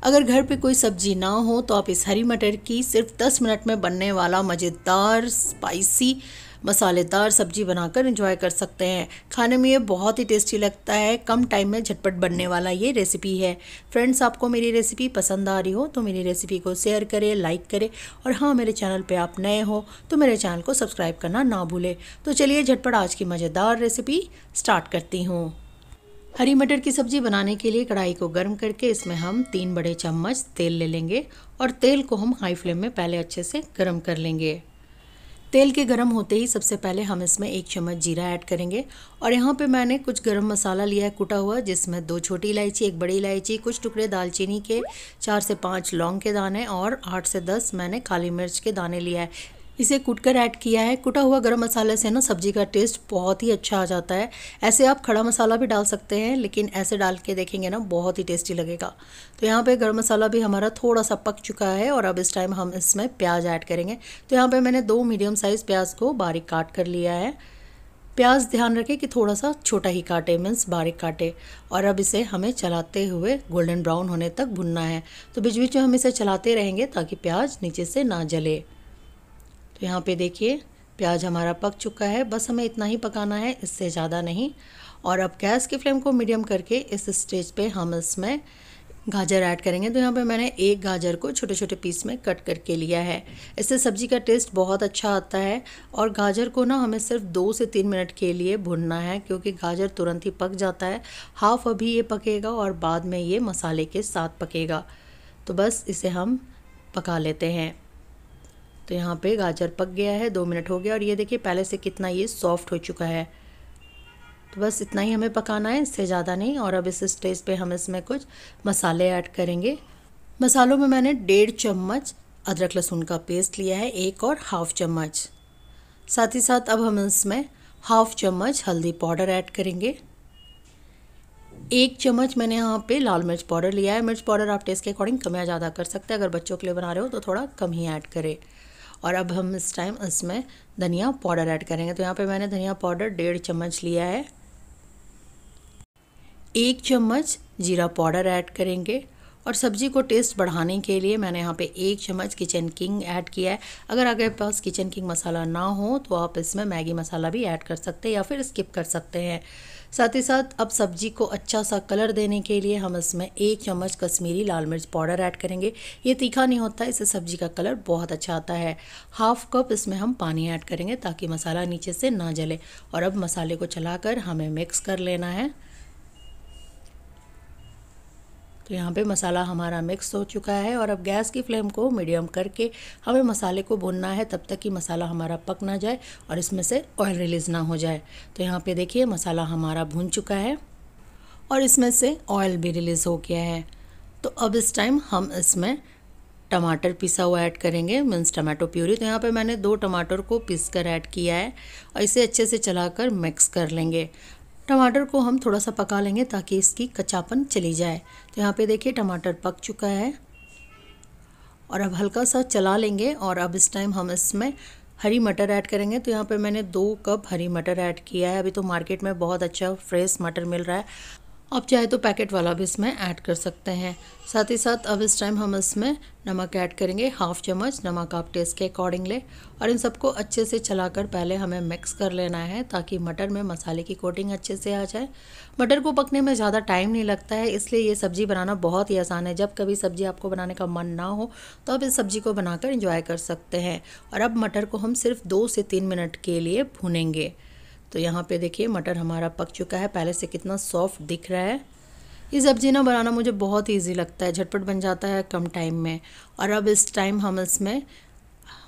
अगर घर पे कोई सब्जी ना हो तो आप इस हरी मटर की सिर्फ 10 मिनट में बनने वाला मज़ेदार स्पाइसी मसालेदार सब्जी बनाकर एंजॉय कर सकते हैं। खाने में ये बहुत ही टेस्टी लगता है। कम टाइम में झटपट बनने वाला ये रेसिपी है। फ्रेंड्स, आपको मेरी रेसिपी पसंद आ रही हो तो मेरी रेसिपी को शेयर करें, लाइक करें और हाँ, मेरे चैनल पे आप नए हो तो मेरे चैनल को सब्सक्राइब करना ना भूलें। तो चलिए झटपट आज की मज़ेदार रेसिपी स्टार्ट करती हूँ। हरी मटर की सब्ज़ी बनाने के लिए कढ़ाई को गर्म करके इसमें हम 3 बड़े चम्मच तेल ले लेंगे और तेल को हम हाई फ्लेम में पहले अच्छे से गर्म कर लेंगे। तेल के गर्म होते ही सबसे पहले हम इसमें 1 चम्मच जीरा ऐड करेंगे और यहाँ पे मैंने कुछ गरम मसाला लिया है कुटा हुआ, जिसमें 2 छोटी इलायची, 1 बड़ी इलायची, कुछ टुकड़े दालचीनी के, 4 से 5 लौंग के दाने और 8 से 10 मैंने काली मिर्च के दाने लिया है। इसे कूटकर ऐड किया है। कुटा हुआ गरम मसाले से ना सब्जी का टेस्ट बहुत ही अच्छा आ जाता है। ऐसे आप खड़ा मसाला भी डाल सकते हैं, लेकिन ऐसे डाल के देखेंगे ना बहुत ही टेस्टी लगेगा। तो यहाँ पे गरम मसाला भी हमारा थोड़ा सा पक चुका है और अब इस टाइम हम इसमें प्याज ऐड करेंगे। तो यहाँ पे मैंने 2 मीडियम साइज़ प्याज को बारीक काट कर लिया है। प्याज ध्यान रखें कि थोड़ा सा छोटा ही काटे, मीन्स बारीक काटे। और अब इसे हमें चलाते हुए गोल्डन ब्राउन होने तक भुनना है। तो बीच बीच में हम इसे चलाते रहेंगे ताकि प्याज नीचे से ना जले। तो यहाँ पे देखिए प्याज हमारा पक चुका है, बस हमें इतना ही पकाना है, इससे ज़्यादा नहीं। और अब गैस की फ्लेम को मीडियम करके इस स्टेज पे हम इसमें गाजर ऐड करेंगे। तो यहाँ पे मैंने 1 गाजर को छोटे छोटे पीस में कट करके लिया है। इससे सब्ज़ी का टेस्ट बहुत अच्छा आता है। और गाजर को ना हमें सिर्फ 2 से 3 मिनट के लिए भुनना है, क्योंकि गाजर तुरंत ही पक जाता है। हाफ अभी ये पकेगा और बाद में ये मसाले के साथ पकेगा। तो बस इसे हम पका लेते हैं। तो यहाँ पे गाजर पक गया है, 2 मिनट हो गया और ये देखिए पहले से कितना ये सॉफ्ट हो चुका है। तो बस इतना ही हमें पकाना है, इससे ज़्यादा नहीं। और अब इस स्टेज पे हम इसमें कुछ मसाले ऐड करेंगे। मसालों में मैंने 1.5 चम्मच अदरक लहसुन का पेस्ट लिया है, 1 और हाफ चम्मच। साथ ही साथ अब हम इसमें हाफ चम्मच हल्दी पाउडर ऐड करेंगे। 1 चम्मच मैंने यहाँ पे लाल मिर्च पाउडर लिया है। मिर्च पाउडर आप टेस्ट के अकॉर्डिंग कम या ज़्यादा कर सकते हैं। अगर बच्चों के लिए बना रहे हो तो थोड़ा कम ही ऐड करें। और अब हम इस टाइम इसमें धनिया पाउडर ऐड करेंगे। तो यहाँ पे मैंने धनिया पाउडर 1.5 चम्मच लिया है। 1 चम्मच जीरा पाउडर ऐड करेंगे। और सब्ज़ी को टेस्ट बढ़ाने के लिए मैंने यहाँ पे 1 चम्मच किचन किंग ऐड किया है। अगर आपके पास किचन किंग मसाला ना हो तो आप इसमें मैगी मसाला भी ऐड कर सकते हैं या फिर स्किप कर सकते हैं। साथ ही साथ अब सब्ज़ी को अच्छा सा कलर देने के लिए हम इसमें 1 चम्मच कश्मीरी लाल मिर्च पाउडर ऐड करेंगे। ये तीखा नहीं होता, इससे सब्ज़ी का कलर बहुत अच्छा आता है। हाफ कप इसमें हम पानी ऐड करेंगे ताकि मसाला नीचे से ना जले। और अब मसाले को चलाकर हमें मिक्स कर लेना है। तो यहाँ पे मसाला हमारा मिक्स हो चुका है और अब गैस की फ्लेम को मीडियम करके हमें मसाले को भूनना है, तब तक कि मसाला हमारा पक ना जाए और इसमें से ऑयल रिलीज़ ना हो जाए। तो यहाँ पे देखिए मसाला हमारा भून चुका है और इसमें से ऑयल भी रिलीज़ हो गया है। तो अब इस टाइम हम इसमें टमाटर पिसा हुआ ऐड करेंगे, मीन्स टमाटो प्यूरी। तो यहाँ पे मैंने 2 टमाटर को पीस कर ऐड किया है और इसे अच्छे से चलाकर मिक्स कर लेंगे। टमाटर को हम थोड़ा सा पका लेंगे ताकि इसकी कच्चापन चली जाए। तो यहाँ पे देखिए टमाटर पक चुका है और अब हल्का सा चला लेंगे। और अब इस टाइम हम इसमें हरी मटर ऐड करेंगे। तो यहाँ पे मैंने 2 कप हरी मटर ऐड किया है। अभी तो मार्केट में बहुत अच्छा फ्रेश मटर मिल रहा है, आप चाहे तो पैकेट वाला भी इसमें ऐड कर सकते हैं। साथ ही साथ अब इस टाइम हम इसमें नमक ऐड करेंगे, हाफ चम्मच। नमक आप टेस्ट के अकॉर्डिंग लें और इन सबको अच्छे से चलाकर पहले हमें मिक्स कर लेना है ताकि मटर में मसाले की कोटिंग अच्छे से आ जाए। मटर को पकने में ज़्यादा टाइम नहीं लगता है, इसलिए ये सब्ज़ी बनाना बहुत ही आसान है। जब कभी सब्ज़ी आपको बनाने का मन ना हो तो आप इस सब्ज़ी को बनाकर एंजॉय कर सकते हैं। और अब मटर को हम सिर्फ 2 से 3 मिनट के लिए भूनेंगे। तो यहाँ पे देखिए मटर हमारा पक चुका है, पहले से कितना सॉफ्ट दिख रहा है। ये सब्ज़ी ना बनाना मुझे बहुत ईजी लगता है, झटपट बन जाता है कम टाइम में। और अब इस टाइम हम इसमें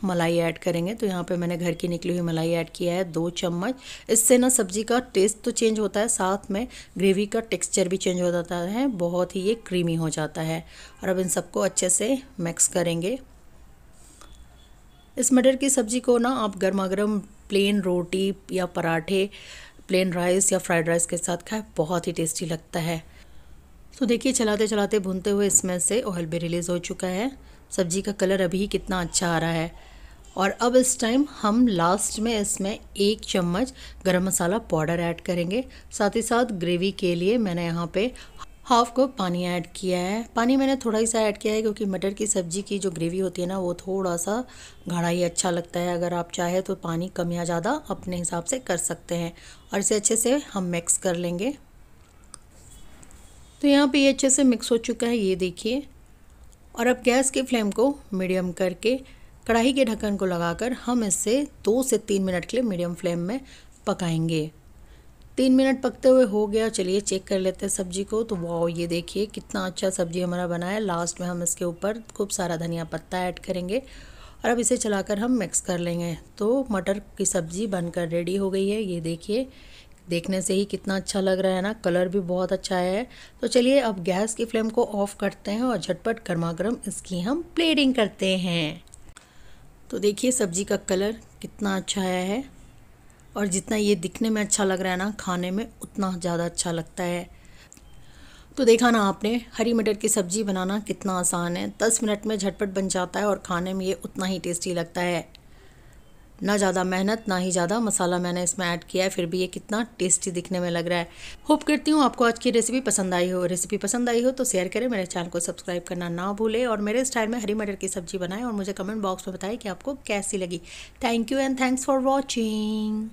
मलाई ऐड करेंगे। तो यहाँ पे मैंने घर की निकली हुई मलाई ऐड किया है 2 चम्मच। इससे ना सब्ज़ी का टेस्ट तो चेंज होता है, साथ में ग्रेवी का टेक्सचर भी चेंज हो जाता है, बहुत ही ये क्रीमी हो जाता है। और अब इन सबको अच्छे से मिक्स करेंगे। इस मटर की सब्ज़ी को ना आप गर्मा गर्म प्लेन रोटी या पराठे, प्लेन राइस या फ्राइड राइस के साथ खाएं, बहुत ही टेस्टी लगता है। तो देखिए चलाते चलाते भूनते हुए इसमें से ऑयल भी रिलीज़ हो चुका है। सब्ज़ी का कलर अभी ही कितना अच्छा आ रहा है। और अब इस टाइम हम लास्ट में इसमें 1 चम्मच गरम मसाला पाउडर ऐड करेंगे। साथ ही साथ ग्रेवी के लिए मैंने यहाँ पे हाफ कप पानी ऐड किया है। पानी मैंने थोड़ा ही सा ऐड किया है क्योंकि मटर की सब्ज़ी की जो ग्रेवी होती है ना वो थोड़ा सा गाढ़ा ही अच्छा लगता है। अगर आप चाहे तो पानी कम या ज़्यादा अपने हिसाब से कर सकते हैं। और इसे अच्छे से हम मिक्स कर लेंगे। तो यहाँ पे ये अच्छे से मिक्स हो चुका है, ये देखिए। और अब गैस की फ्लेम को मीडियम करके कढ़ाई के ढक्कन को लगाकर हम इसे 2 से 3 मिनट के लिए मीडियम फ्लेम में पकाएंगे। 3 मिनट पकते हुए हो गया। चलिए चेक कर लेते हैं सब्जी को। तो वाह, ये देखिए कितना अच्छा सब्जी हमारा बना है। लास्ट में हम इसके ऊपर खूब सारा धनिया पत्ता ऐड करेंगे और अब इसे चलाकर हम मिक्स कर लेंगे। तो मटर की सब्ज़ी बनकर रेडी हो गई है। ये देखिए, देखने से ही कितना अच्छा लग रहा है ना, कलर भी बहुत अच्छा है। तो चलिए अब गैस की फ्लेम को ऑफ करते हैं और झटपट गर्मा गर्म इसकी हम प्लेटिंग करते हैं। तो देखिए सब्जी का कलर कितना अच्छा आया है और जितना ये दिखने में अच्छा लग रहा है ना, खाने में उतना ज़्यादा अच्छा लगता है। तो देखा ना आपने, हरी मटर की सब्ज़ी बनाना कितना आसान है। 10 मिनट में झटपट बन जाता है और खाने में ये उतना ही टेस्टी लगता है। ना ज़्यादा मेहनत ना ही ज़्यादा मसाला मैंने इसमें ऐड किया है, फिर भी ये कितना टेस्टी दिखने में लग रहा है। होप करती हूँ आपको आज की रेसिपी पसंद आई हो। रेसिपी पसंद आई हो तो शेयर करें, मेरे चैनल को सब्सक्राइब करना ना भूलें और मेरे स्टाइल में हरी मटर की सब्ज़ी बनाएं और मुझे कमेंट बॉक्स में बताएं कि आपको कैसी लगी। Thank you and thanks for watching.